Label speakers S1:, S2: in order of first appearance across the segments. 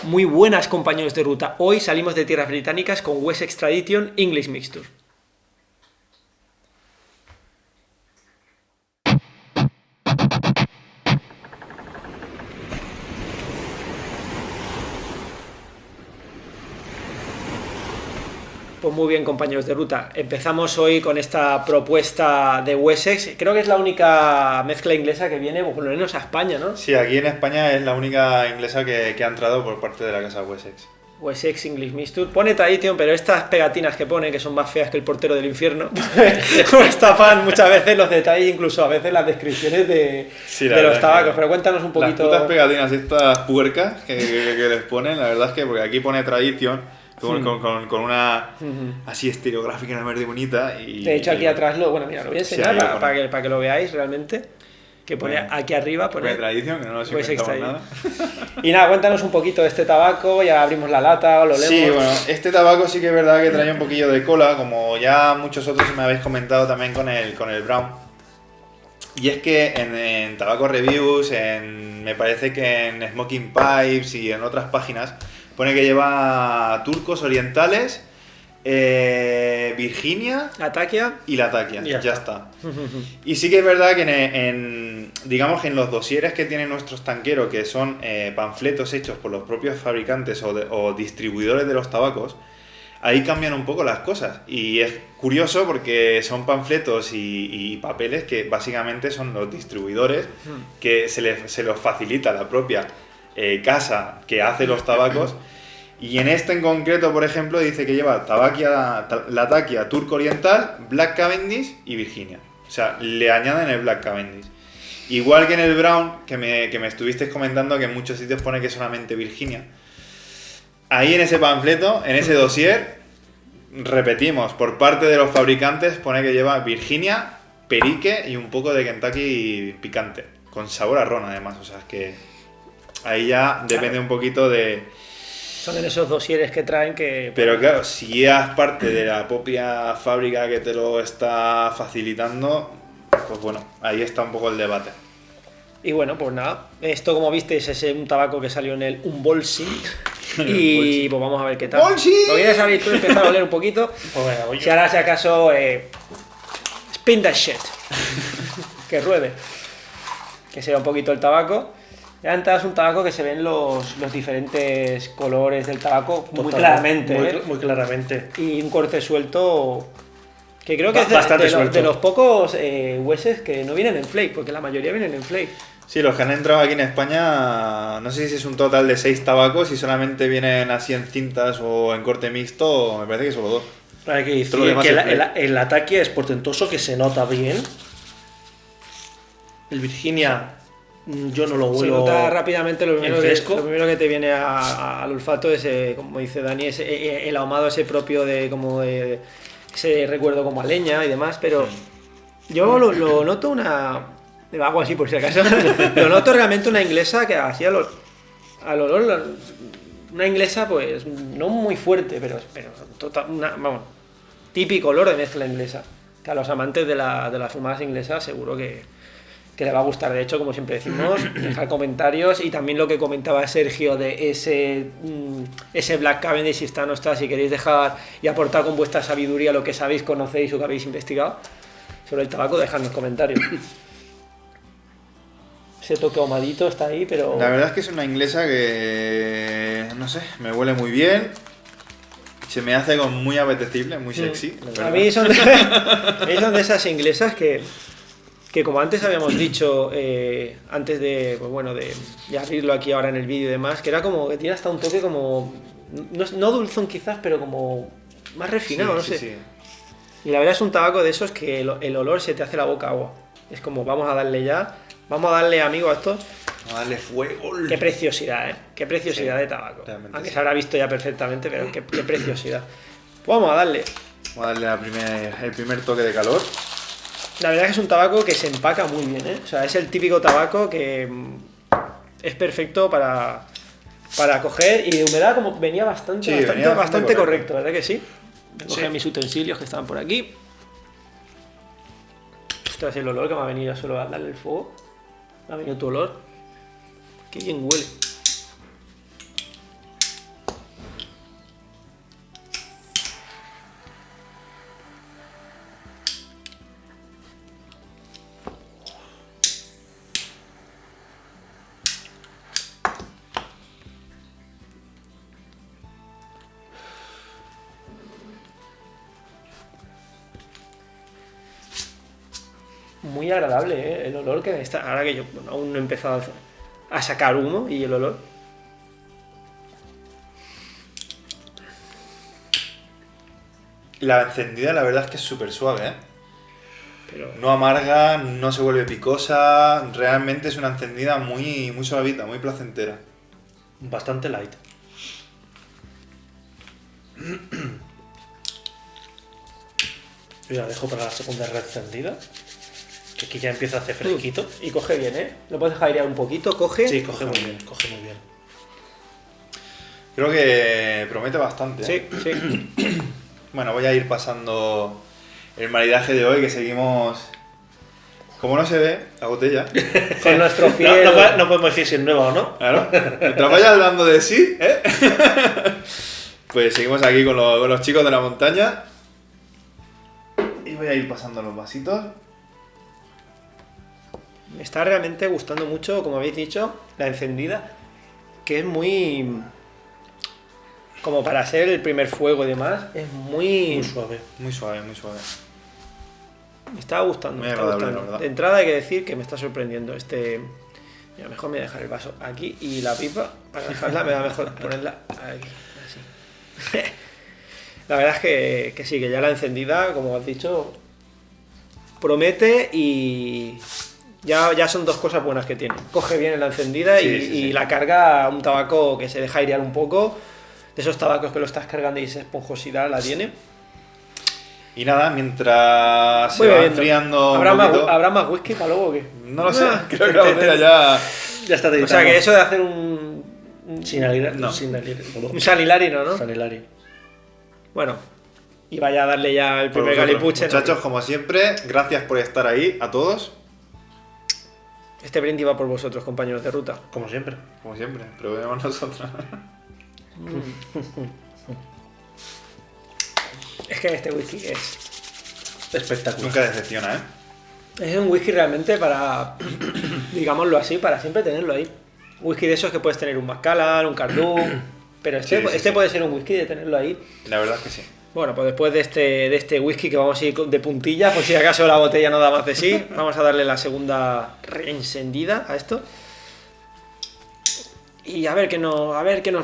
S1: Muy buenas, compañeros de ruta. Hoy salimos de tierras británicas con Wessex Tradition English Mixture. Pues muy bien, compañeros de ruta. Empezamos hoy con esta propuesta de Wessex. Creo que es la única mezcla inglesa que viene, por lo menos a España, ¿no?
S2: Sí, aquí en España es la única inglesa que ha entrado por parte de la casa Wessex.
S1: Wessex English Mixture. Pone Tradition, pero estas pegatinas que pone, que son más feas que el portero del infierno, pues tapan muchas veces los detalles, incluso a veces las descripciones de los tabacos. Pero cuéntanos un poquito.
S2: Las putas pegatinas estas puercas que les ponen, la verdad es que porque aquí pone Tradition con una así estereográfica en verde bonita.
S1: De hecho, aquí atrás lo voy a enseñar para que lo veáis realmente. Que pone aquí arriba, pone
S2: Tradition, que no nos inventamos nada.
S1: Y nada, cuéntanos un poquito de este tabaco, ya abrimos la lata, lo leemos.
S2: Sí, bueno, este tabaco sí que es verdad que trae un poquillo de cola, como ya muchos otros me habéis comentado también con el Brown. Y es que en Tabaco Reviews, me parece que en Smoking Pipes y en otras páginas, pone que lleva turcos orientales, Virginia,
S1: Latakia
S2: y Latakia, ya está. Y sí que es verdad que digamos que en los dosieres que tienen nuestros tanqueros, que son panfletos hechos por los propios fabricantes o distribuidores de los tabacos, ahí cambian un poco las cosas. Y es curioso porque son panfletos y papeles que básicamente son los distribuidores que se los facilita la propia casa que hace los tabacos. Y en este en concreto, por ejemplo, dice que lleva Latakia, Turco Oriental, Black Cavendish y Virginia. O sea, le añaden el Black Cavendish. Igual que en el Brown, que me estuvisteis comentando que en muchos sitios pone que solamente Virginia. Ahí en ese panfleto, en ese dossier, repetimos, por parte de los fabricantes pone que lleva Virginia, Perique y un poco de Kentucky picante. Con sabor a ron, además. O sea, es que ahí ya depende un poquito de...
S1: Son en esos dosieres que traen que...
S2: Pero claro, si es parte de la propia fábrica que te lo está facilitando, pues bueno, ahí está un poco el debate.
S1: Y bueno, pues nada, esto como visteis es un tabaco que salió en el Unboxing y pues vamos a ver qué tal. ¿Lo quieres abrir tú y empezar a oler un poquito?
S3: Pues venga, voy yo.
S1: Si ahora si acaso... spin that shit. Que ruede. Que sea un poquito el tabaco. Ya es un tabaco que se ven los diferentes colores del tabaco muy claramente.
S3: Muy claramente.
S1: Y un corte suelto que creo que es de los pocos Wessex que no vienen en flake, porque la mayoría vienen en flake.
S2: Sí, los que han entrado aquí en España, no sé si es un total de 6 tabacos y solamente vienen así en cintas o en corte mixto, me parece que solo 2.
S3: Hay que decir que el ataque es portentoso, que se nota bien. El Virginia... yo no lo huelo.
S1: Se nota rápidamente, lo primero que te viene al olfato es, como dice Dani, el ahumado ese propio de ese recuerdo como a leña y demás, pero yo lo noto me hago así por si acaso, lo noto realmente una inglesa que así al olor, una inglesa pues no muy fuerte, pero típico olor de mezcla inglesa, que a los amantes de las fumadas inglesas seguro que le va a gustar. De hecho, como siempre decimos, dejar comentarios y también lo que comentaba Sergio de ese Black Cavendish, si está o no está, si queréis dejar y aportar con vuestra sabiduría lo que sabéis, conocéis o que habéis investigado sobre el tabaco, dejadnos comentarios. Ese toque ahumadito está ahí, pero...
S2: La verdad es que es una inglesa que, no sé, me huele muy bien. Se me hace como muy apetecible, muy sexy.
S1: A mí son de esas inglesas que como antes habíamos dicho, antes de, pues bueno, de abrirlo aquí ahora en el vídeo y demás, que era como que tiene hasta un toque como, no dulzón quizás, pero como más refinado, no sé. Sí. Y la verdad es un tabaco de esos que el olor se te hace la boca agua. Es como, vamos a darle amigo a esto.
S2: Vamos a darle fuego.
S1: Qué preciosidad, qué preciosidad de tabaco. Aunque se habrá visto ya perfectamente, pero qué preciosidad. Pues vamos a darle.
S2: Vamos a darle el primer toque de calor.
S1: La verdad es que es un tabaco que se empaca muy bien, ¿eh? O sea, es el típico tabaco que es perfecto para coger, y de humedad como venía bastante correcto, ¿verdad que sí? Voy a coger mis utensilios que estaban por aquí. Ostras, el olor que me ha venido solo a darle el fuego. Me ha venido tu olor. Qué bien huele. muy agradable, ¿eh? El olor que está. Ahora que yo aún no he empezado a sacar humo y el olor.
S2: La encendida la verdad es que es súper suave, ¿eh?
S1: Pero
S2: No amarga, no se vuelve picosa, realmente es una encendida muy, muy suavita, muy placentera.
S3: Bastante light. Yo la dejo para la segunda reencendida. Que aquí ya empieza a hacer fresquito.
S1: y coge bien, ¿eh? Lo puedes dejar airear un poquito, coge.
S3: Sí, coge muy bien, coge muy bien.
S2: Creo que promete bastante, ¿eh?
S1: Sí, sí.
S2: Bueno, voy a ir pasando el maridaje de hoy, que seguimos... Como no se ve la botella,
S1: Con nuestro
S3: No,
S1: fiel.
S3: no podemos decir si es nueva o no.
S2: claro, mientras vaya hablando de sí, ¿eh? Pues seguimos aquí con los chicos de la montaña. Y voy a ir pasando los vasitos.
S1: Me está realmente gustando mucho, como habéis dicho, la encendida, que es muy... Como para ser el primer fuego y demás, es muy...
S3: Muy suave.
S2: Muy suave, muy suave.
S1: Me está gustando,
S2: Muy
S1: me está
S2: agradable,
S1: gustando.
S2: la verdad.
S1: De entrada hay que decir que me está sorprendiendo este... Mira, mejor me voy a dejar el vaso aquí y la pipa, para dejarla, me va mejor ponerla aquí, así. La verdad es que sí, que ya la encendida, como has dicho, promete y... Ya son dos cosas buenas que tiene. Coge bien en la encendida
S2: Sí,
S1: y,
S2: sí,
S1: y
S2: sí.
S1: la carga un tabaco que se deja airear un poco. De esos tabacos que lo estás cargando y esa esponjosidad la tiene.
S2: Y nada, mientras se
S1: Voy
S2: va
S1: bebiendo.
S2: enfriando
S1: ¿Habrá
S2: un
S1: más,
S2: poquito...
S1: ¿Habrá más whisky para luego o qué?
S2: No lo sé,
S1: Ah,
S2: creo que la botella ya...
S3: Ya está
S1: O sea que eso de hacer un
S3: Sin alilar.
S2: No.
S3: Sin alilar.
S1: San Hilarino, ¿no?
S3: San Hilari.
S1: Bueno, y vaya a darle ya el
S2: Por
S1: primer
S2: vosotros,
S1: galipuche, ¿no?
S2: muchachos, como siempre, gracias por estar ahí, a todos.
S1: Este brindis va por vosotros, compañeros de ruta.
S3: Como siempre.
S2: Como siempre, probemos nosotros.
S1: Es que este whisky es
S3: Espectacular.
S2: Nunca decepciona, ¿eh?
S1: Es un whisky realmente para, digámoslo así, para siempre tenerlo ahí. Whisky de esos que puedes tener un Macallan, un Carduc, pero este,
S2: Sí, sí,
S1: este
S2: sí.
S1: puede ser un whisky de tenerlo ahí.
S2: La verdad es que sí.
S1: Bueno, pues después de este whisky que vamos a ir de puntillas, por si acaso la botella no da más de sí, vamos a darle la segunda reencendida a esto. Y a ver qué nos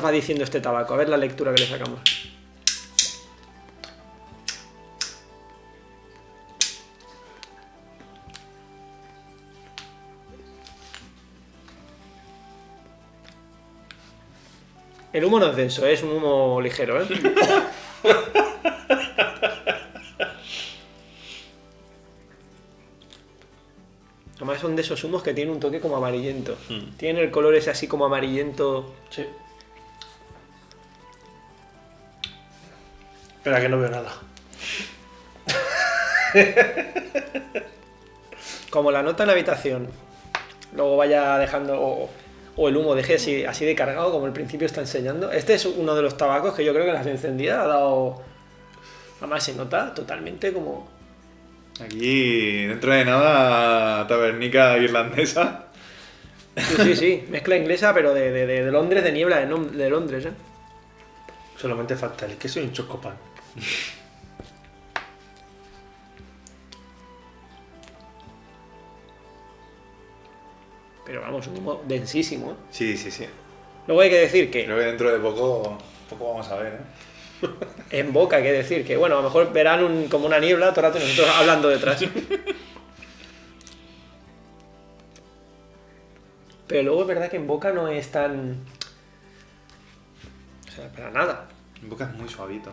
S1: va diciendo este tabaco, a ver la lectura que le sacamos. El humo no es denso, es un humo ligero, ¿eh? Además son de esos humos que tienen un toque como amarillento. Tienen el color ese así como amarillento.
S3: Sí. Espera que no veo nada.
S1: Como la nota en la habitación. Luego vaya dejando... O el humo deje así de cargado como al principio está enseñando. Este es uno de los tabacos que yo creo que las encendidas ha dado... Además se nota totalmente como...
S2: Aquí, dentro de nada, tabernica irlandesa.
S1: Sí. Mezcla inglesa, pero de Londres, de niebla de Londres, ¿eh?
S3: Solamente falta el queso y un chocopan.
S1: Pero vamos, un humo densísimo, ¿eh?
S2: Sí, sí, sí.
S1: Luego hay que decir que
S2: Creo que dentro de poco vamos a ver, ¿eh?
S1: en boca hay que decir que, bueno, a lo mejor verán como una niebla todo el rato y nosotros hablando detrás. Pero luego es verdad que en boca no es tan... O sea, para nada.
S2: En boca es muy suavito.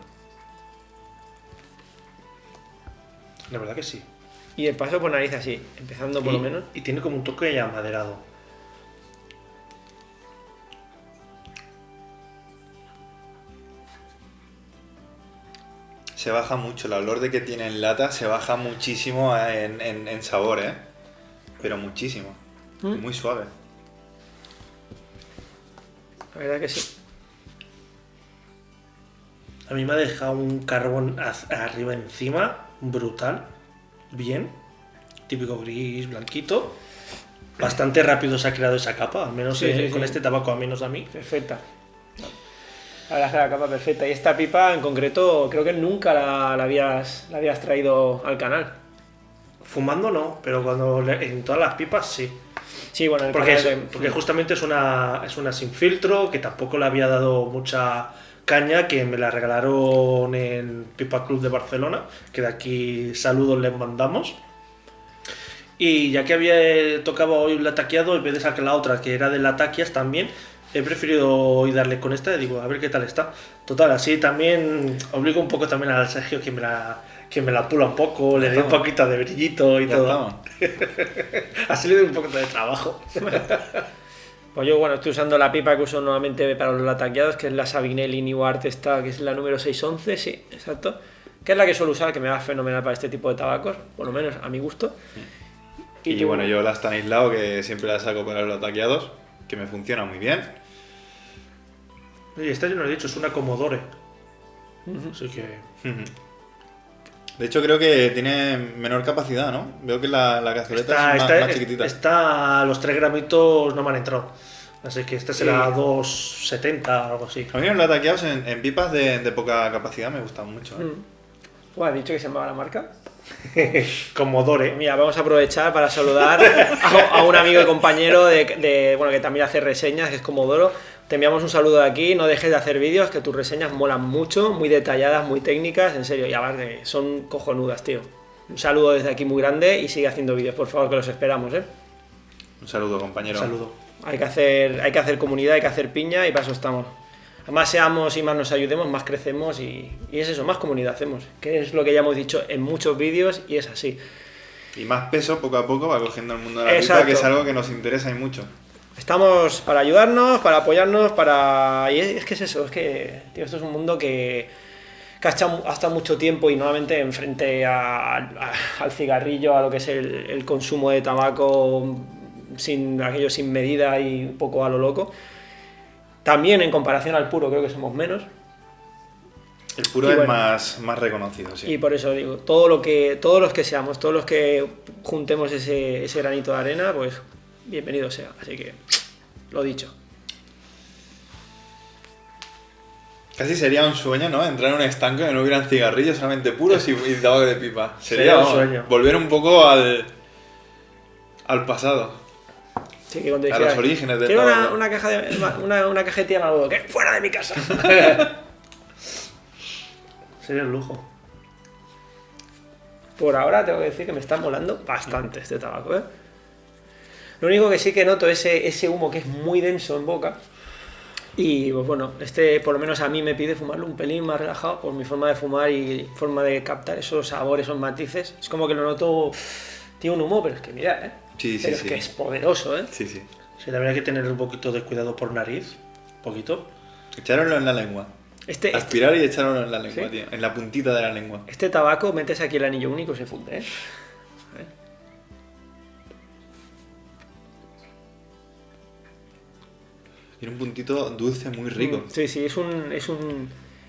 S3: La verdad que sí.
S1: Y el paso por nariz así, empezando por lo menos.
S3: Y tiene como un toque ya maderado.
S2: Se baja mucho, el olor de que tiene en lata se baja muchísimo en sabor, ¿eh? Pero muchísimo. Muy suave.
S1: La verdad que sí.
S3: A mí me ha dejado un carbón arriba encima, brutal, bien, típico gris, blanquito. Bastante rápido se ha creado esa capa, al menos
S1: Sí,
S3: con
S1: sí.
S3: este tabaco, al menos a mí.
S1: Perfecta. La verdad es que la capa perfecta. Y esta pipa en concreto creo que nunca la habías traído al canal.
S3: Fumando no, pero en todas las pipas sí.
S1: Sí, bueno, el
S3: Porque,
S1: canal de-
S3: porque justamente es una sin filtro, que tampoco le había dado mucha caña, que me la regalaron en Pipa Club de Barcelona, que de aquí saludos les mandamos. Y ya que había tocado hoy un lataqueado, en vez de sacar la otra, que era de lataquias también, he preferido hoy darle con esta y digo, a ver qué tal está. Total, así también obligo un poco también al Sergio que me la pula un poco, le dé un poquito de brillito y
S2: Ya
S3: todo.
S2: estamos.
S3: Así le doy un poco de trabajo.
S1: Pues yo, bueno, estoy usando la pipa que uso normalmente para los lataqueados, que es la Sabinelli New Art esta, que es la número 611, sí, exacto. Que es la que suelo usar, que me va fenomenal para este tipo de tabacos, por lo menos a mi gusto.
S2: Y
S1: tú-
S2: bueno, yo la Stanislao, que siempre la saco para los taqueados, que me funciona muy bien.
S3: Y esta yo no lo he dicho, es una Commodore. Así que...
S2: De hecho, creo que tiene menor capacidad, ¿no? Veo que la cazoleta es más chiquitita.
S3: Esta, los 3 gramitos no me han entrado. Así que esta será 2,70 o algo así.
S2: A mí los taqueados en pipas de poca capacidad me gustan mucho. ¿eh?
S1: ¿Has dicho que se llamaba la marca?
S3: Commodore.
S1: Mira, vamos a aprovechar para saludar a un amigo y compañero bueno, que también hace reseñas, que es Comodoro. Te enviamos un saludo de aquí, no dejes de hacer vídeos, que tus reseñas molan mucho, muy detalladas, muy técnicas, en serio, y aparte, son cojonudas, tío. Un saludo desde aquí muy grande y sigue haciendo vídeos, por favor, que los esperamos, ¿eh?
S2: Un saludo, compañero.
S3: Un saludo.
S1: Hay que hacer comunidad, hay que hacer piña y para eso estamos. Más seamos y más nos ayudemos, más crecemos y es eso, más comunidad hacemos, que es lo que ya hemos dicho en muchos vídeos y es así.
S2: Y más peso poco a poco va cogiendo el mundo de la
S1: Exacto.
S2: pipa, que es algo que nos interesa y mucho.
S1: Estamos para ayudarnos, para apoyarnos, para... Y es que es eso, es que tío, esto es un mundo que ha estado mucho tiempo y nuevamente enfrente al cigarrillo, a lo que es el consumo de tabaco aquello sin medida y un poco a lo loco. También en comparación al puro creo que somos menos.
S2: El puro
S1: Y
S2: es
S1: bueno,
S2: más reconocido, sí.
S1: Y por eso digo, todos los que seamos, todos los que juntemos ese granito de arena, pues bienvenido sea. Así que, lo dicho.
S2: Casi sería un sueño, ¿no? Entrar en un estanque donde no hubieran cigarrillos, solamente puros y tabaco de pipa.
S3: Sería un
S2: vamos,
S3: sueño.
S2: Volver un poco al pasado.
S1: Sí, que cuando
S2: A
S1: dijeras,
S2: los orígenes del
S1: quiero
S2: tabaco.
S1: una cajetilla Marlboro, que fuera de mi casa.
S3: Sería un lujo.
S1: Por ahora tengo que decir que me está molando bastante este tabaco, ¿eh? Lo único que sí que noto es ese humo que es muy denso en boca. Y pues bueno, por lo menos a mí me pide fumarlo un pelín más relajado por mi forma de fumar y forma de captar esos sabores, esos matices. Es como que lo noto, tiene un humo, pero es que mira, ¿eh?
S2: Sí,
S1: pero
S2: sí,
S1: es que es poderoso, ¿eh?
S2: Sí, sí.
S3: Sí, habría que tener un poquito de cuidado por nariz. Un poquito.
S2: Echároslo en la lengua.
S1: Este
S2: Aspirar y echároslo en la lengua,
S1: ¿Sí?
S2: tío. En la puntita de la lengua.
S1: tabaco, metes aquí el anillo único y se funde, ¿eh?
S2: Tiene un puntito dulce muy rico.
S1: Sí, sí,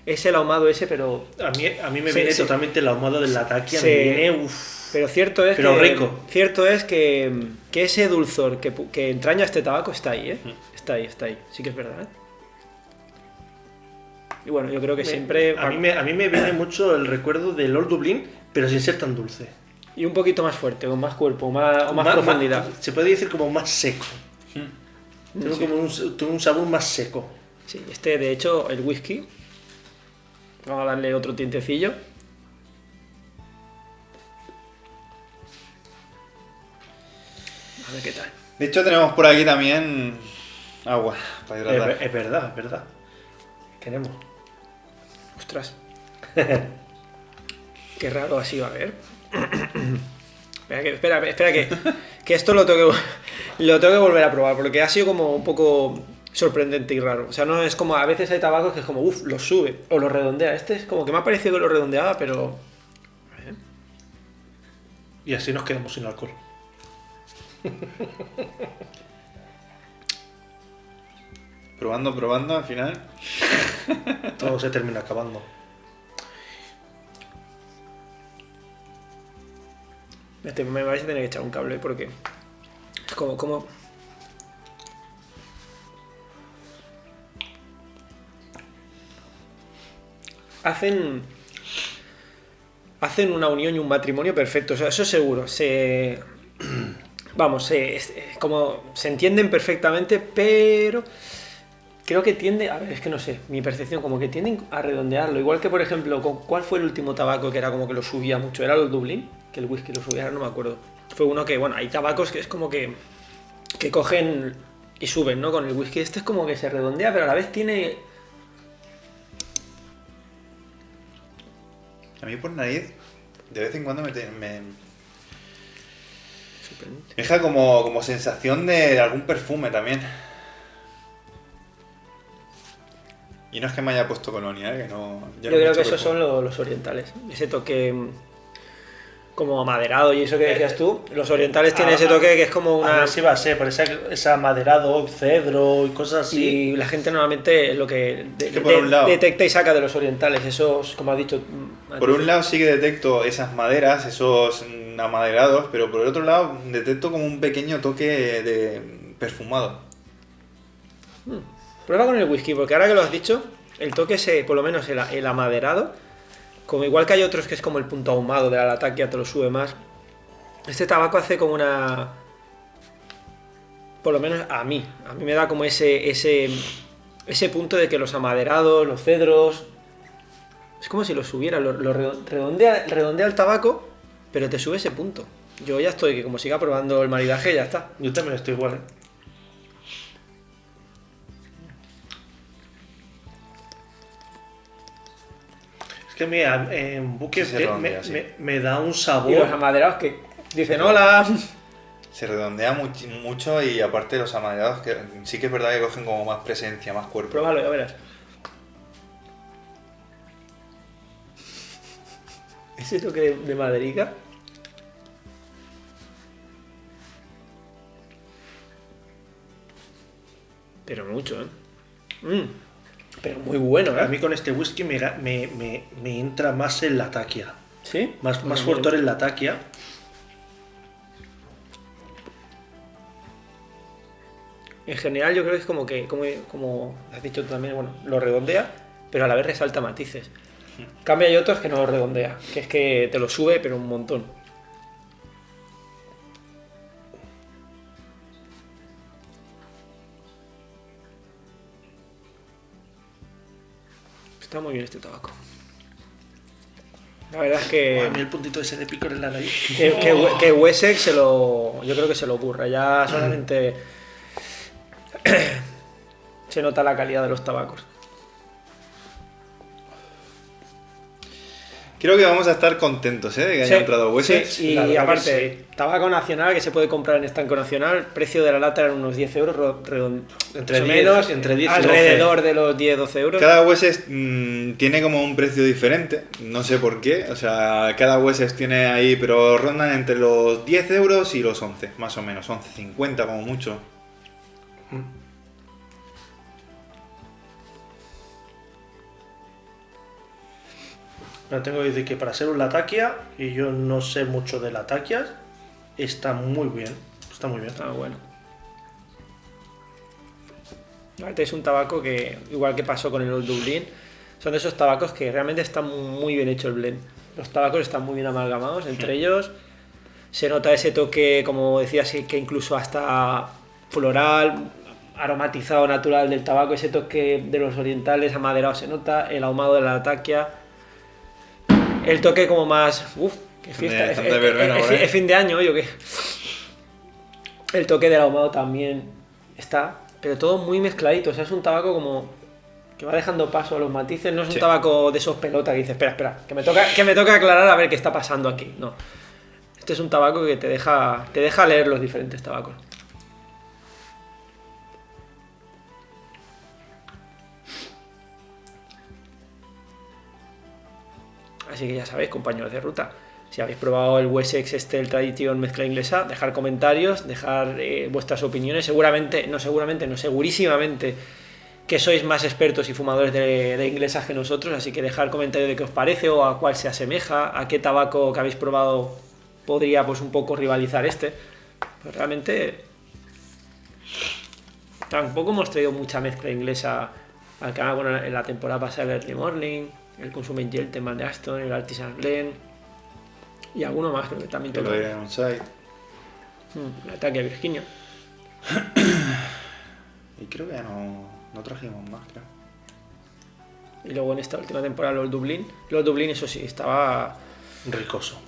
S1: es el ahumado ese, pero
S3: A mí me
S1: Sí,
S3: viene
S1: sí.
S3: totalmente el ahumado del lataquia.
S1: Sí.
S3: Me viene, uff.
S1: Pero cierto es
S3: Pero
S1: que,
S3: rico.
S1: Cierto es que ese dulzor que entraña este tabaco está ahí, ¿eh? Está ahí. Sí que es verdad, ¿eh? Y bueno, yo creo que siempre...
S3: A mí me viene mucho el recuerdo del Old Dublin, pero sin ser tan dulce.
S1: Y un poquito más fuerte, con más cuerpo, o más profundidad.
S3: Se puede decir como más seco. Tiene
S1: Sí.
S3: como un sabor más seco.
S1: Sí, de hecho, el whisky... Vamos a darle otro tientecillo. A ver qué tal.
S2: De hecho, tenemos por aquí también agua para hidratar.
S3: Es verdad, es verdad. Queremos.
S1: Ostras. Qué raro así va a ver. Espera que esto lo tengo que volver a probar, porque ha sido como un poco sorprendente y raro. O sea, no es como, a veces hay tabacos que es como, uff, lo sube o lo redondea. Este es como que me ha parecido que lo redondeaba, pero...
S3: Y así nos quedamos sin alcohol.
S2: Probando, al final.
S3: Todo se termina acabando.
S1: Me vais a tener que echar un cable porque es como... hacen una unión y un matrimonio perfecto, o sea, eso seguro. Vamos, como se entienden perfectamente, pero creo que tiende, a ver, es que no sé, mi percepción, como que tienden a redondearlo. Igual que, por ejemplo, ¿cuál fue el último tabaco que era como que lo subía mucho? ¿Era el Dublín? Que el whisky lo subía, no me acuerdo. Fue uno que, bueno, hay tabacos que es como que cogen y suben, ¿no? Con el whisky. Este es como que se redondea, pero a la vez tiene...
S2: A mí por nariz, de vez en cuando me deja como sensación de algún perfume también. Y no es que me haya puesto colonia, que no...
S1: Yo creo que esos son los orientales. Ese toque como amaderado y eso que decías tú. Los orientales tienen ese toque que es como una...
S3: A ver si va a ser, por ese amaderado, cedro y cosas así.
S1: Y la gente normalmente lo que,
S2: por un lado,
S1: detecta y saca de los orientales, esos, como has dicho...
S2: Por un lado sí que detecto esas maderas, esos amaderados, pero por el otro lado detecto como un pequeño toque de perfumado.
S1: Prueba con el whisky, porque ahora que lo has dicho, el toque, por lo menos el amaderado, como igual que hay otros que es como el punto ahumado de la latakia, te lo sube más. Este tabaco hace como una... Por lo menos a mí me da como ese punto de que los amaderados, los cedros... Es como si lo subiera, lo redondea el tabaco, pero te sube ese punto. Yo ya estoy, que como siga probando el maridaje, ya está.
S3: Yo también estoy igual, ¿eh? Es que mira, en Buque
S2: Sí, se redondea,
S3: me da un sabor.
S1: Y los amaderados que dicen hola.
S2: Se redondea mucho y aparte los amaderados que sí que es verdad que cogen como más presencia, más cuerpo.
S1: Pruébalo, ya verás. Ese toque de maderica. Pero mucho, ¿eh? Pero muy bueno, ¿eh?
S3: A mí con este whisky me entra más en la taquia.
S1: ¿Sí?
S3: Más fuerte en la taquia.
S1: En general yo creo que es como que, como has dicho tú también, bueno, lo redondea, pero a la vez resalta matices. Cambia hay otros que no lo redondea, que es que te lo sube, pero un montón. Está muy bien este tabaco. La verdad es que...
S3: A mí el puntito ese de picor en la nariz.
S1: Que Wessex yo creo que se lo ocurra. Ya solamente se nota la calidad de los tabacos.
S2: Creo que vamos a estar contentos, ¿eh? De que haya entrado Wessex.
S1: Sí, y aparte, tabaco nacional que se puede comprar en estanco nacional, precio de la lata eran unos 10 euros,
S3: Entre 10 y 12.
S1: Alrededor de los 10-12 euros.
S2: Cada Wessex tiene como un precio diferente, no sé por qué, o sea, cada Wessex tiene ahí, pero rondan entre los 10 euros y los 11, más o menos, 11,50 como mucho.
S3: Pero tengo que decir que para ser un latakia, y yo no sé mucho de latakias, está muy bien. Está muy bien.
S1: Está bueno. Aparte es un tabaco que, igual que pasó con el Old Dublin, son de esos tabacos que realmente está muy bien hecho el blend. Los tabacos están muy bien amalgamados entre ellos. Se nota ese toque, como decías, que incluso hasta floral, aromatizado natural del tabaco, ese toque de los orientales amaderados se nota, el ahumado de la latakia. El toque como más... qué fiesta. Es fin de año, yo qué. El toque del ahumado también está, pero todo muy mezcladito. O sea, es un tabaco como que va dejando paso a los matices. No es un tabaco de esos pelotas que dices, espera, que me toca aclarar a ver qué está pasando aquí. No. Este es un tabaco que te deja leer los diferentes tabacos. Así que ya sabéis, compañeros de ruta, si habéis probado el Wessex, el Tradition mezcla inglesa, dejar comentarios, dejar vuestras opiniones. Segurísimamente que sois más expertos y fumadores de inglesas que nosotros, así que dejar comentarios de qué os parece o a cuál se asemeja, a qué tabaco que habéis probado podría pues un poco rivalizar este. Pues realmente tampoco hemos traído mucha mezcla inglesa al canal. Bueno, en la temporada pasada el Early Morning, el Consumer Gentleman de Aston, el Artisan Blend. Y alguno más creo que también
S2: Que
S1: toca.
S2: lo on site.
S1: El ataque a Virginia.
S2: Y creo que ya no trajimos más, creo.
S1: Y luego en esta última temporada los Dublín. Los Dublín, eso sí, estaba...
S3: Ricoso.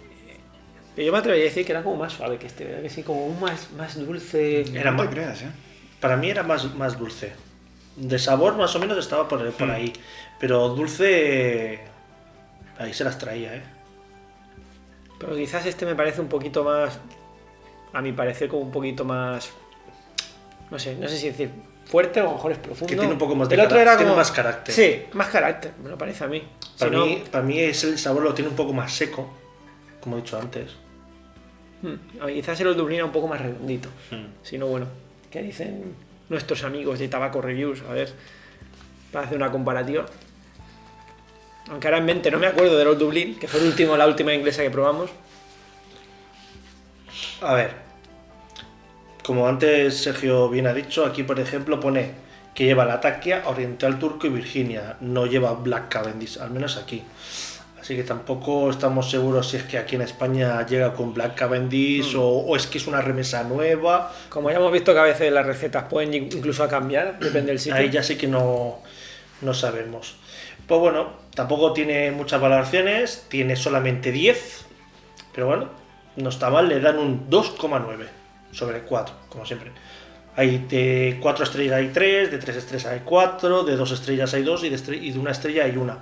S1: Yo me atrevería a decir que era como más suave que este, ¿verdad? Que sí, como un más dulce.
S3: Era
S2: no
S3: más,
S2: te creas,
S3: para mí era más dulce. De sabor más o menos estaba por ahí. Pero dulce... Ahí se las traía, ¿eh?
S1: Pero quizás este me parece un poquito más... A mi parecer como un poquito más... No sé si decir fuerte o a lo mejor es profundo.
S3: Que tiene un poco más de
S1: El otro era
S3: tiene
S1: como...
S3: más carácter.
S1: Sí, más carácter, me lo parece a mí. Si no-
S3: Para mí es el sabor lo tiene un poco más seco, como he dicho antes.
S1: Quizás el Dublín era un poco más redondito.
S2: Hmm.
S1: Si no, bueno, ¿qué dicen nuestros amigos de Tabaco Reviews? A ver, para hacer una comparativa. Aunque ahora en mente no me acuerdo del Old Dublín, que fue la última inglesa que probamos.
S3: A ver, como antes Sergio bien ha dicho, aquí por ejemplo pone que lleva Latakia, Oriental Turco y Virginia, no lleva Black Cavendish, al menos aquí. Así que tampoco estamos seguros si es que aquí en España llega con Black Cavendish o es que es una remesa nueva.
S1: Como ya hemos visto que a veces las recetas pueden incluso cambiar, depende del sitio.
S3: Ahí ya sí que no sabemos. Pues bueno, tampoco tiene muchas valoraciones, tiene solamente 10, pero bueno, no está mal, le dan un 2,9 sobre 4, como siempre. Hay de 4 estrellas hay 3, de 3 estrellas hay 4, de 2 estrellas hay 2 y de 1 estrella hay 1.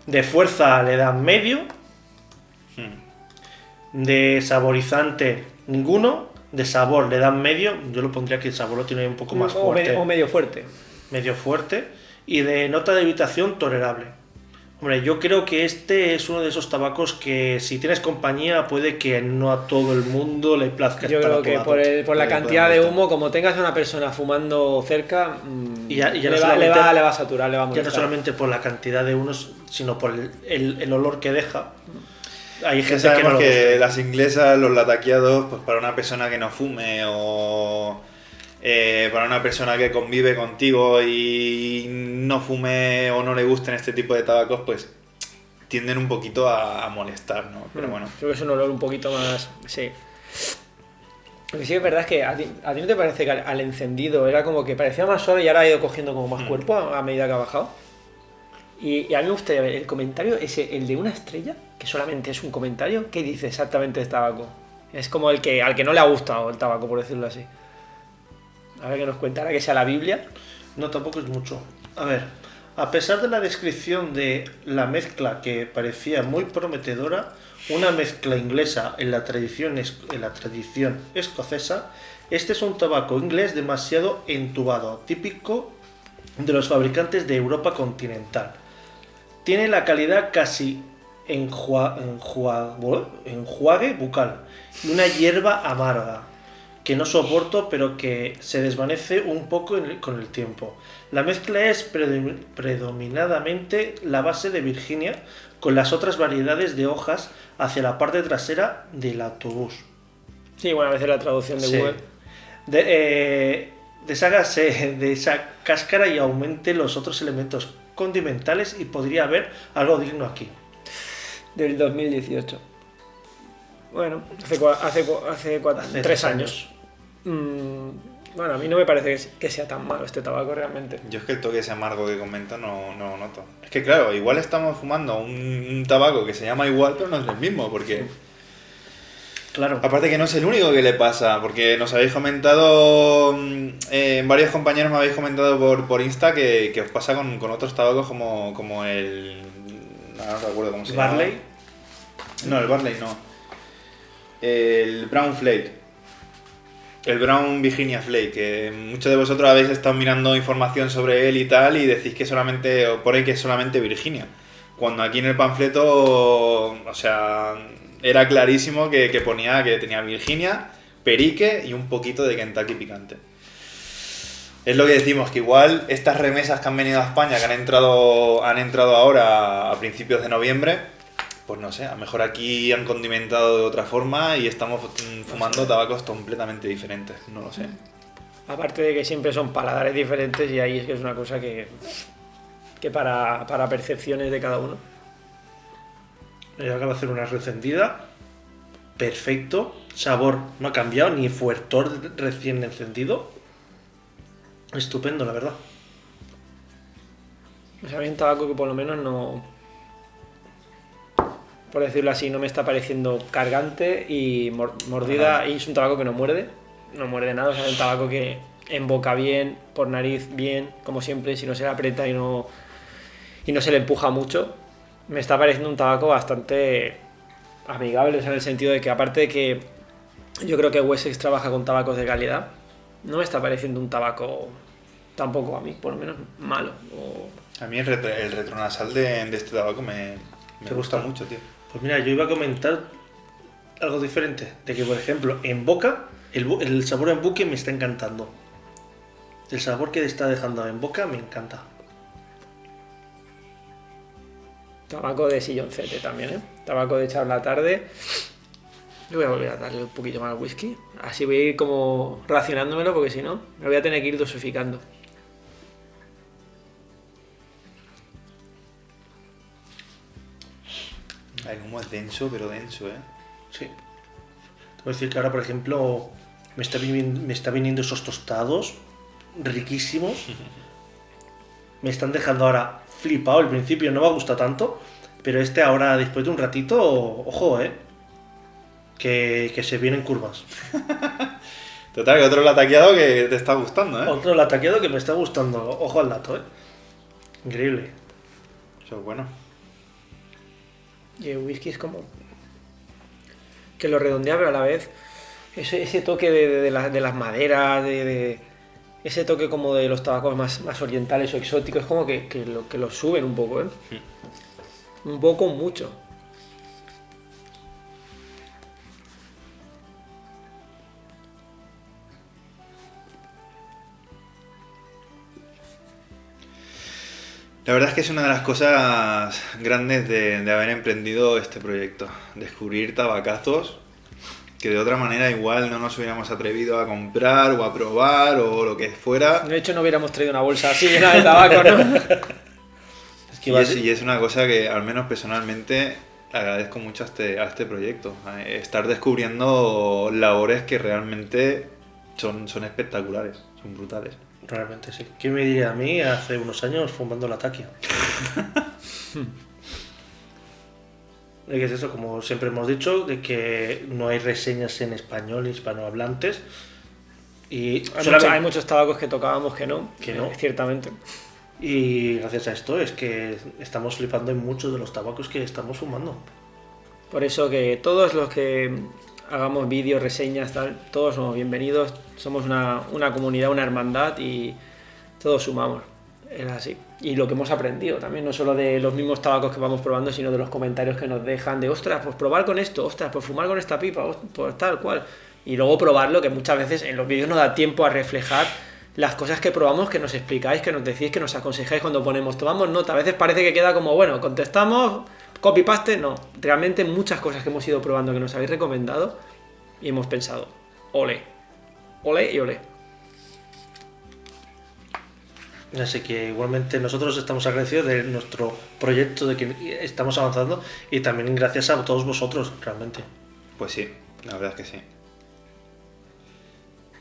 S3: De fuerza le dan medio, de saborizante ninguno, de sabor le dan medio, yo lo pondría que el sabor lo tiene un poco más fuerte.
S1: O medio fuerte.
S3: Medio fuerte, y de nota de habitación tolerable. Hombre, yo creo que este es uno de esos tabacos que si tienes compañía puede que no a todo el mundo le plazca.
S1: Yo
S3: estar
S1: creo que
S3: apodado.
S1: por la
S2: Le
S1: cantidad
S2: puede
S1: de
S2: gustar.
S1: humo, como tengas a una persona fumando cerca,
S3: Y ya no
S1: le
S3: solamente-
S1: va a saturar, le va a
S3: Ya
S1: molestar.
S3: no solamente por la cantidad de unos, sino por el olor que deja. Hay
S2: Ya
S3: gente que no
S2: sabemos
S3: lo
S2: que
S3: gusta.
S2: las inglesas, los lataqueados, pues para una persona que no fume o para una persona que convive contigo y no fume o no le gusten este tipo de tabacos, pues tienden un poquito a molestar, ¿no? Pero bueno.
S1: Creo que es un olor un poquito más... Sí. Lo que sí que es verdad es que a ti no te parece que al encendido era como que parecía más suave y ahora ha ido cogiendo como más cuerpo a medida que ha bajado. Y a mí me gustaría ver el comentario, el de una estrella, que solamente es un comentario, ¿qué dice exactamente de tabaco? Es como al que no le ha gustado el tabaco, por decirlo así. A ver que nos cuenta, ahora que sea la Biblia.
S3: No, tampoco es mucho. A ver, a pesar de la descripción de la mezcla que parecía muy prometedora, una mezcla inglesa en la tradición escocesa, este es un tabaco inglés demasiado entubado, típico de los fabricantes de Europa continental. Tiene la calidad casi enjuague bucal y una hierba amarga que no soporto, pero que se desvanece un poco con el tiempo. La mezcla es predominadamente la base de Virginia, con las otras variedades de hojas hacia la parte trasera del autobús.
S1: Sí, bueno, a veces la traducción de
S3: Sí.
S1: Google.
S3: Deshágase de esa cáscara y aumente los otros elementos condimentales y podría haber algo digno aquí.
S1: Del 2018. Bueno, hace 3 años. Bueno, a mí no me parece que sea tan malo este tabaco realmente.
S2: Yo es que el toque ese amargo que comento no lo noto. Es que claro, igual estamos fumando un tabaco que se llama igual, pero no es el mismo, porque...
S3: Claro.
S2: Aparte que no es el único que le pasa, porque nos habéis comentado, varios compañeros me habéis comentado por Insta que os pasa con otros tabacos como el... No recuerdo cómo se llama.
S3: Barley.
S2: No, el Barley no. El Brown Flake. El Brown Virginia Flake, que muchos de vosotros habéis estado mirando información sobre él y tal y decís que solamente, o por ahí que es solamente Virginia. Cuando aquí en el panfleto, o sea, era clarísimo que ponía que tenía Virginia, Perique y un poquito de Kentucky picante. Es lo que decimos, que igual estas remesas que han venido a España, que han entrado ahora a principios de noviembre, pues no sé, a lo mejor aquí han condimentado de otra forma y estamos fumando tabacos completamente diferentes, no lo sé.
S1: Aparte de que siempre son paladares diferentes y ahí es que es una cosa que para percepciones de cada uno.
S3: Yo acabo de hacer una recendida. Perfecto. Sabor no ha cambiado, ni fuertor recién encendido. Estupendo, la verdad.
S1: O sea, hay un tabaco que por lo menos no... Por decirlo así, no me está pareciendo cargante y mordida. Y es un tabaco que no muerde. No muerde nada. O sea, es un tabaco que emboca bien, por nariz bien, como siempre, si no se le aprieta y no se le empuja mucho. Me está pareciendo un tabaco bastante amigable, o sea, en el sentido de que aparte de que yo creo que Wessex trabaja con tabacos de calidad, no me está pareciendo un tabaco tampoco a mí, por lo menos malo.
S2: A mí el retronasal de este tabaco me gusta mucho, tío.
S3: Pues mira, yo iba a comentar algo diferente, de que por ejemplo en boca, el sabor en buque me está encantando. El sabor que está dejando en boca me encanta.
S1: Tabaco de silloncete también, ¿eh? Tabaco de echar la tarde. Yo voy a volver a darle un poquito más al whisky. Así voy a ir como racionándomelo porque si no, me voy a tener que ir dosificando.
S2: El humo es denso, pero denso, ¿eh?
S3: Sí. Te voy a decir que ahora, por ejemplo, me está viniendo esos tostados riquísimos. Me están dejando ahora flipado. Al principio no me gusta tanto, pero este ahora, después de un ratito, ojo, que se vienen curvas.
S2: Total, que otro lataqueado que te está gustando, ¿eh?
S3: Otro lataqueado que me está gustando. Ojo al dato, ¿eh? Increíble.
S2: Eso es bueno.
S1: Y el whisky es como que lo redondea, pero a la vez ese toque de las maderas, ese toque como de los tabacos más orientales o exóticos, es como que lo suben un poco, ¿eh? Un poco, mucho.
S2: La verdad es que es una de las cosas grandes de haber emprendido este proyecto. Descubrir tabacazos que de otra manera igual no nos hubiéramos atrevido a comprar o a probar o lo que fuera.
S1: De hecho, no hubiéramos traído una bolsa así llena de tabaco, ¿no?
S2: Y es una cosa que al menos personalmente agradezco mucho a este proyecto. Estar descubriendo labores que realmente son espectaculares, son brutales.
S3: Realmente sí. ¿Quién me diría a mí hace unos años fumando la taquia? ¿Qué es eso? Como siempre hemos dicho, de que no hay reseñas en español hispanohablantes. Y
S1: hay muchos tabacos que tocábamos que no, ciertamente.
S3: Y gracias a esto es que estamos flipando en muchos de los tabacos que estamos fumando.
S1: Por eso que todos los que hagamos vídeos, reseñas, tal, todos somos bienvenidos. Somos una comunidad, una hermandad y todos sumamos. Es así. Y lo que hemos aprendido también, no solo de los mismos tabacos que vamos probando, sino de los comentarios que nos dejan de, ostras, pues probar con esto, ostras, pues fumar con esta pipa, pues tal cual. Y luego probarlo, que muchas veces en los vídeos no da tiempo a reflejar las cosas que probamos, que nos explicáis, que nos decís, que nos aconsejáis cuando tomamos nota. A veces parece que queda como, bueno, contestamos, copy-paste, no. Realmente muchas cosas que hemos ido probando que nos habéis recomendado y hemos pensado, ole, ole y ole.
S3: Así que igualmente nosotros estamos agradecidos de nuestro proyecto, de que estamos avanzando y también gracias a todos vosotros, realmente.
S2: Pues sí, la verdad es que sí.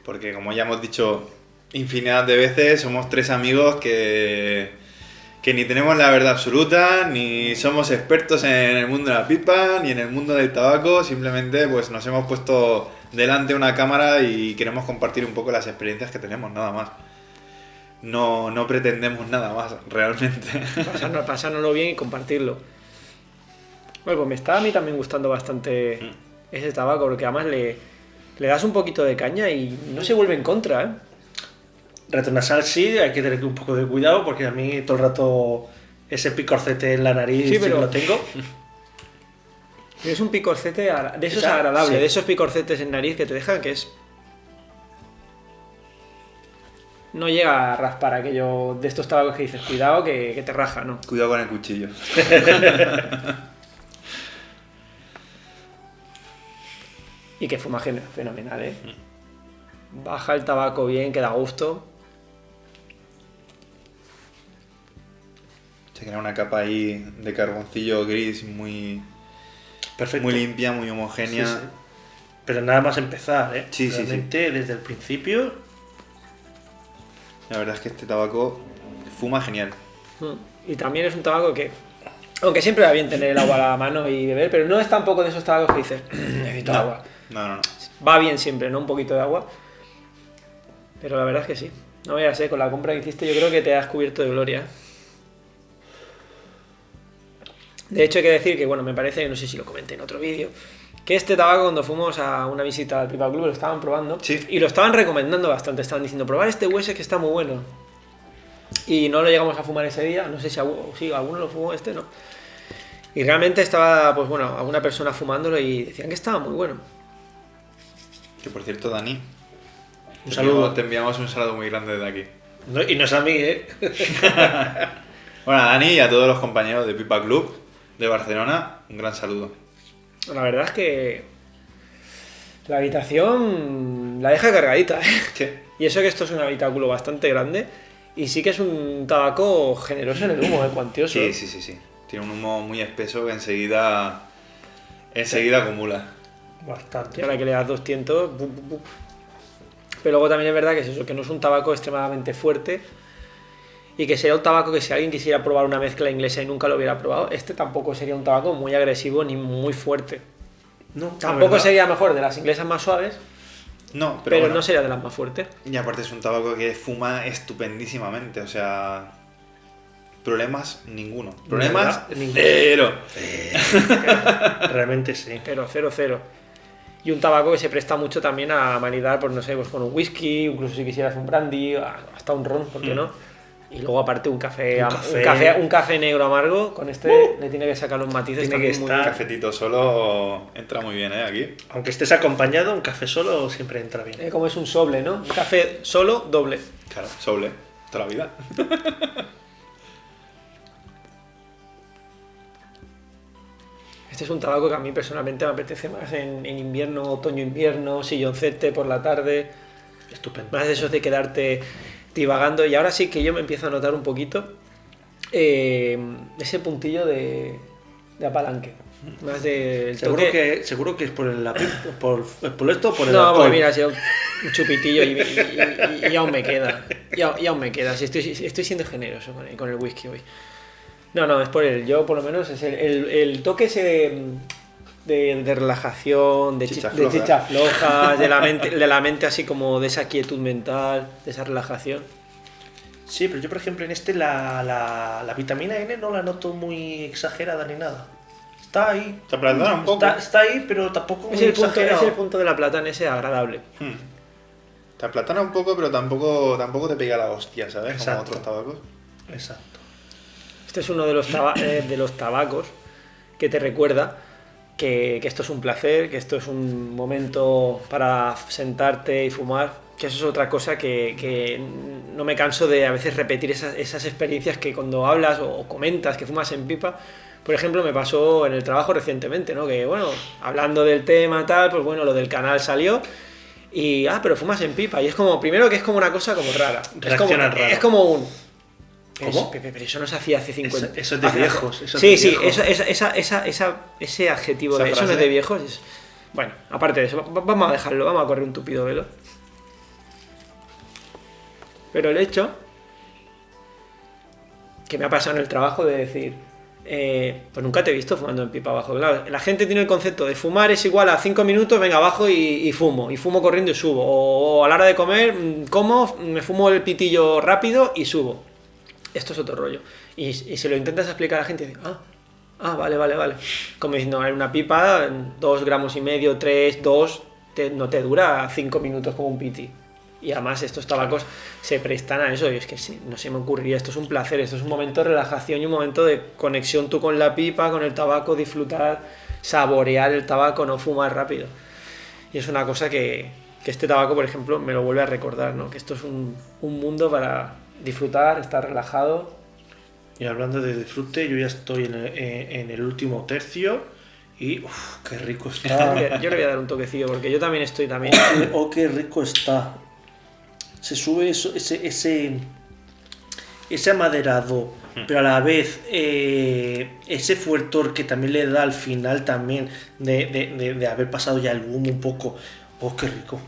S2: Porque como ya hemos dicho infinidad de veces, somos tres amigos que ni tenemos la verdad absoluta, ni somos expertos en el mundo de la pipa, ni en el mundo del tabaco, simplemente pues nos hemos puesto delante una cámara y queremos compartir un poco las experiencias que tenemos, nada más. No pretendemos nada más, realmente.
S1: Pasárnoslo bien y compartirlo. Bueno, pues me está a mí también gustando bastante ese tabaco, porque además le das un poquito de caña y no se vuelve en contra, ¿eh?
S3: Retronasal sí, hay que tener un poco de cuidado porque a mí todo el rato ese picorcete en la nariz sí, pero lo tengo.
S1: Es un picorcete de esos agradables, sí. De esos picorcetes en nariz que te dejan que es... No llega a raspar aquello de estos tabacos que dices, cuidado que te raja, ¿no?
S2: Cuidado con el cuchillo.
S1: Y que fumaje fenomenal, ¿eh? Baja el tabaco bien, que da gusto.
S2: Se crea una capa ahí de carboncillo gris muy
S3: Perfecto.
S2: muy limpia, muy homogénea.
S3: Sí, sí. Pero nada más empezar, ¿eh?
S2: Sí, sí, sí.
S3: Realmente, desde el principio,
S2: La verdad es que este tabaco fuma genial.
S1: Y también es un tabaco que, aunque siempre va bien tener el agua a la mano y beber, pero no es tampoco de esos tabacos que dices, necesito agua.
S2: No.
S1: Va bien siempre, ¿no? Un poquito de agua. Pero la verdad es que sí. No veas, con la compra que hiciste yo creo que te has cubierto de gloria. De hecho hay que decir que, bueno, me parece, no sé si lo comenté en otro vídeo, que este tabaco cuando fuimos a una visita al Pipa Club lo estaban probando
S2: Sí.
S1: y lo estaban recomendando bastante. Estaban diciendo, probar este Wessex que está muy bueno. Y no lo llegamos a fumar ese día, no sé si alguno lo fumó, este no. Y realmente estaba, pues bueno, alguna persona fumándolo y decían que estaba muy bueno.
S2: Que por cierto, Dani,
S3: un saludo.
S2: te enviamos un saludo muy grande desde aquí.
S3: No, y no es a mí, ¿eh?
S2: Bueno, a Dani y a todos los compañeros de Pipa Club de Barcelona, un gran saludo.
S1: La verdad es que la habitación la deja cargadita, ¿eh?
S2: Sí.
S1: Y eso que esto es un habitáculo bastante grande y sí que es un tabaco generoso en el humo, cuantioso.
S2: Sí. Tiene un humo muy espeso que enseguida acumula.
S3: Bastante.
S1: Y ahora que le das 200... bu, bu, bu. Pero luego también es verdad que es eso, que no es un tabaco extremadamente fuerte y que sería un tabaco que si alguien quisiera probar una mezcla inglesa y nunca lo hubiera probado, este tampoco sería un tabaco muy agresivo ni muy fuerte.
S3: No,
S1: Tampoco sería mejor de las inglesas más suaves,
S2: No,
S1: pero
S2: bueno.
S1: no sería de las más fuertes.
S2: Y aparte es un tabaco que fuma estupendísimamente, o sea... Problemas ninguno. Problemas
S3: Ninguno.
S2: cero.
S3: Realmente sí.
S1: Pero 0-0. Y un tabaco que se presta mucho también a maridar, pues no sé, pues con un whisky, incluso si quisieras un brandy, hasta un ron, ¿por qué no? Y luego aparte un café negro amargo, con este le tiene que sacar los matices.
S3: Tiene que
S1: también muy
S3: estar-
S2: Un cafetito solo entra muy bien, aquí.
S3: Aunque estés acompañado, un café solo siempre entra bien.
S1: como es un soble, ¿no? Un café solo, doble.
S2: Claro, soble, toda la vida.
S1: Este es un tabaco que a mí personalmente me apetece más en invierno, otoño-invierno, silloncete por la tarde,
S3: Estupendo.
S1: más de esos de quedarte divagando. Y ahora sí que yo me empiezo a notar un poquito ese puntillo de apalanque. Más del toque.
S3: Seguro que es por por esto o por el
S1: No,
S3: alcohol.
S1: porque mira, ha sido un chupitillo y aún me queda. Y aún me queda. Si estoy siendo generoso con el whisky hoy. No, es por él. Yo por lo menos es el toque ese de relajación, de
S2: Chicha
S1: chicha floja, de la mente así como de esa quietud mental, de esa relajación.
S3: Sí, pero yo por ejemplo en este la vitamina N no la noto muy exagerada ni nada. Está ahí.
S2: Se aplatana un poco.
S3: Está ahí, pero tampoco
S1: Es
S3: muy
S1: el
S3: exagerado.
S1: punto de la platana ese agradable.
S2: Te aplatana un poco, pero tampoco te pega la hostia, ¿sabes?
S3: Exacto.
S2: Como otros tabacos.
S3: Exacto.
S1: Este es uno de los tabacos que te recuerda que esto es un placer, que esto es un momento para sentarte y fumar, que eso es otra cosa que no me canso de a veces repetir esas experiencias que cuando hablas o comentas que fumas en pipa. Por ejemplo, me pasó en el trabajo recientemente, ¿no? Que bueno, hablando del tema tal, pues bueno, lo del canal salió y pero fumas en pipa y es como, primero que es como una cosa como rara.
S3: Reaccionan raro.
S1: Es como un...
S3: ¿Cómo?
S1: Pero eso no se hacía hace 50
S3: Eso es de viejos. Eso es
S1: Sí,
S3: de
S1: sí,
S3: viejos.
S1: ese adjetivo
S2: Esa
S1: de eso no es
S2: frase.
S1: de viejos. Bueno, aparte de eso, vamos a dejarlo, vamos a correr un tupido velo. Pero el hecho que me ha pasado en el trabajo de decir, pues nunca te he visto fumando en pipa abajo. Claro, la gente tiene el concepto de fumar es igual a 5 minutos, venga abajo y fumo corriendo y subo. O a la hora de comer, como, me fumo el pitillo rápido y subo. Esto es otro rollo. Y se lo intentas explicar a la gente y dice, vale. Como diciendo, en una pipa, 2,5 gramos, 3, 2, no te dura 5 minutos como un piti. Y además estos tabacos se prestan a eso. Y es que no se me ocurriría, esto es un placer, esto es un momento de relajación y un momento de conexión tú con la pipa, con el tabaco, disfrutar, saborear el tabaco, no fumar rápido. Y es una cosa que este tabaco, por ejemplo, me lo vuelve a recordar, ¿no? Que esto es un mundo para disfrutar, estar relajado.
S3: Y hablando de disfrute, yo ya estoy en el último tercio y qué rico está.
S1: Yo le voy a dar un toquecillo porque yo también estoy también.
S3: Qué rico está. Se sube ese ese amaderado, pero a la vez ese fuertor que también le da al final también de haber pasado ya el boom un poco. Oh, qué rico.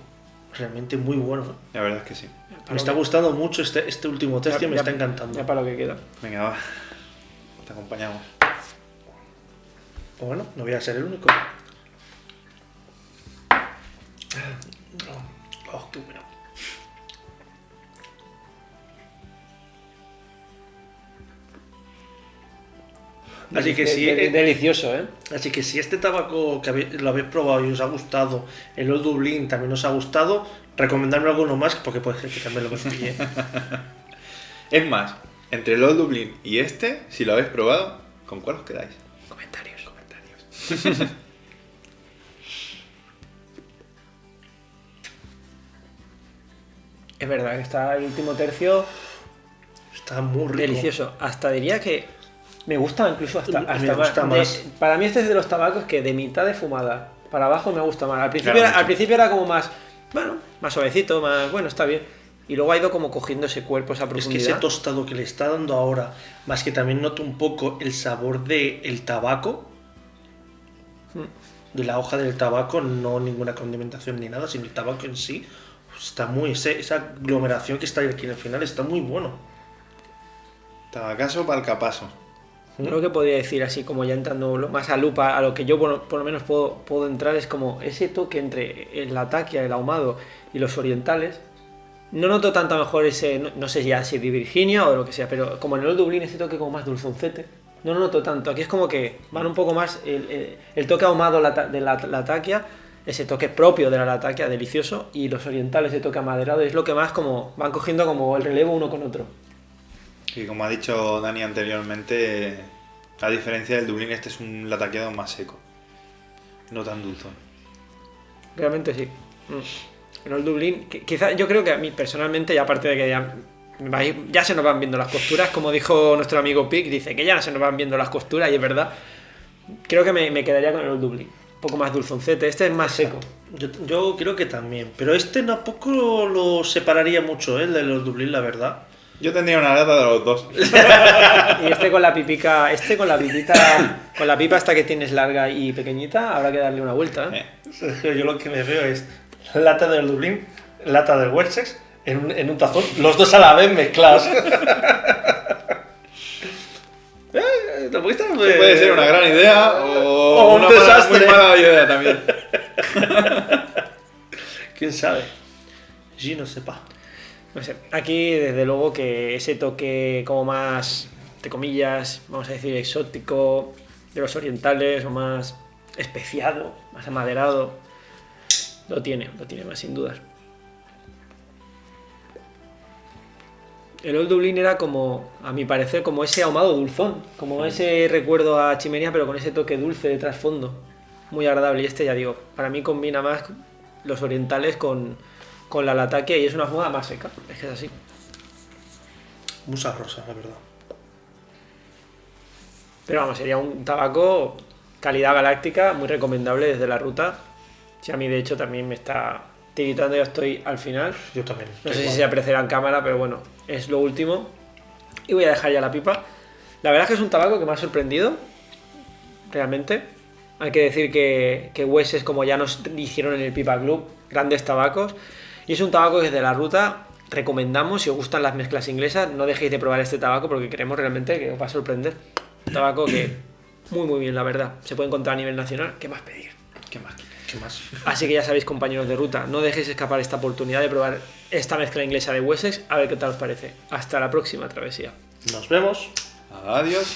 S3: Realmente muy bueno.
S2: La verdad es que sí.
S3: Me está gustando mucho este último tercio, me está encantando.
S1: Ya para lo que queda.
S2: Venga, va. Te acompañamos.
S3: Bueno, no voy a ser el único. Oh, qué bueno. Así que sí,
S1: Delicioso, ¿eh?
S3: así que si este tabaco que lo habéis probado y os ha gustado, el Old Dublin también os ha gustado, recomendadme alguno más porque puede ser que también lo pille.
S2: Es más, entre el Old Dublin y este, si lo habéis probado, ¿con cuál os quedáis?
S1: Comentarios. Es verdad que está el último tercio
S3: Está muy rico.
S1: delicioso. Hasta diría que me gusta incluso hasta
S3: Me gusta más.
S1: Para mí este es de los tabacos que de mitad de fumada para abajo me gusta más. Al principio,
S2: Claro,
S1: al principio era como más, bueno, más suavecito, más, bueno, está bien. Y luego ha ido como cogiendo ese cuerpo, esa
S3: Es que
S1: profundidad.
S3: ese tostado que le está dando ahora, más que también noto un poco el sabor del tabaco, de la hoja del tabaco, no ninguna condimentación ni nada, sino el tabaco en sí, está muy, esa aglomeración que está aquí en el final está muy bueno.
S2: Tabacazo para el capazo.
S1: Yo lo que podría decir, así como ya entrando lo más a lupa, a lo que yo por lo menos puedo entrar, es como ese toque entre el Latakia, el ahumado y los orientales. No noto tanto a lo mejor ese, no sé ya si de Virginia o lo que sea, pero como en el Old Dublin ese toque como más dulzoncete, no lo noto tanto. Aquí es como que van un poco más el toque ahumado de la Latakia, ese toque propio de la Latakia, delicioso, y los orientales, ese toque amaderado, es lo que más como van cogiendo como el relevo uno con otro.
S2: Y como ha dicho Dani anteriormente, a diferencia del Dublín, este es un lataqueado más seco. No tan dulzón.
S1: Realmente sí. En el Dublín, quizás yo creo que a mí personalmente, y aparte de que ya se nos van viendo las costuras, como dijo nuestro amigo Pic, dice que ya se nos van viendo las costuras, y es verdad. Creo que me quedaría con el Dublín. Un poco más dulzoncete, este es más seco.
S3: Yo creo que también, pero este tampoco lo separaría mucho, el de los Dublín, la verdad.
S2: Yo tendría una lata de los dos.
S1: Y este con la pipica, con la pipa hasta que tienes larga y pequeñita, habrá que darle una vuelta, ¿eh?
S3: Sergio, yo lo que me veo es lata del Dublín, lata del Wessex, en un tazón, los dos a la vez mezclados.
S2: Puede ser una gran idea o
S3: un
S2: una
S3: desastre.
S2: muy mala idea también.
S3: ¿Quién sabe? Sí, no sepa.
S1: No sé, aquí desde luego que ese toque como más, entre comillas, vamos a decir exótico, de los orientales, o más especiado, más amaderado, lo tiene más sin dudas. El Old Dublin era como, a mi parecer, como ese ahumado dulzón, como ese recuerdo a chimenea, pero con ese toque dulce de trasfondo, muy agradable. Y este, ya digo, para mí combina más los orientales con la Latakia y es una fumada más seca, es que es así.
S3: Musa rosa, la verdad.
S1: Pero vamos, sería un tabaco calidad galáctica, muy recomendable desde la ruta. Si a mí de hecho también me está tiritando, ya estoy al final.
S3: Yo también.
S1: No sé si se apreciará en cámara, pero bueno, es lo último. Y voy a dejar ya la pipa. La verdad es que es un tabaco que me ha sorprendido, realmente. Hay que decir que Wessex, como ya nos hicieron en el Pipa Club, grandes tabacos. Y es un tabaco que desde la ruta recomendamos. Si os gustan las mezclas inglesas, no dejéis de probar este tabaco porque creemos realmente que os va a sorprender. Un tabaco que muy muy bien, la verdad. Se puede encontrar a nivel nacional. ¿Qué más pedir?
S2: ¿Qué más?
S3: ¿Qué más?
S1: Así que ya sabéis, compañeros de ruta, no dejéis escapar esta oportunidad de probar esta mezcla inglesa de Wessex, a ver qué tal os parece. Hasta la próxima travesía.
S3: Nos vemos.
S2: Adiós.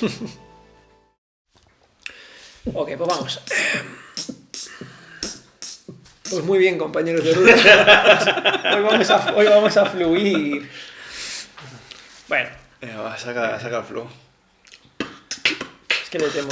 S1: Ok, pues vamos. Pues muy bien, compañeros de ruta. Hoy vamos a fluir. Bueno,
S2: Saca el flow.
S1: es que le temo.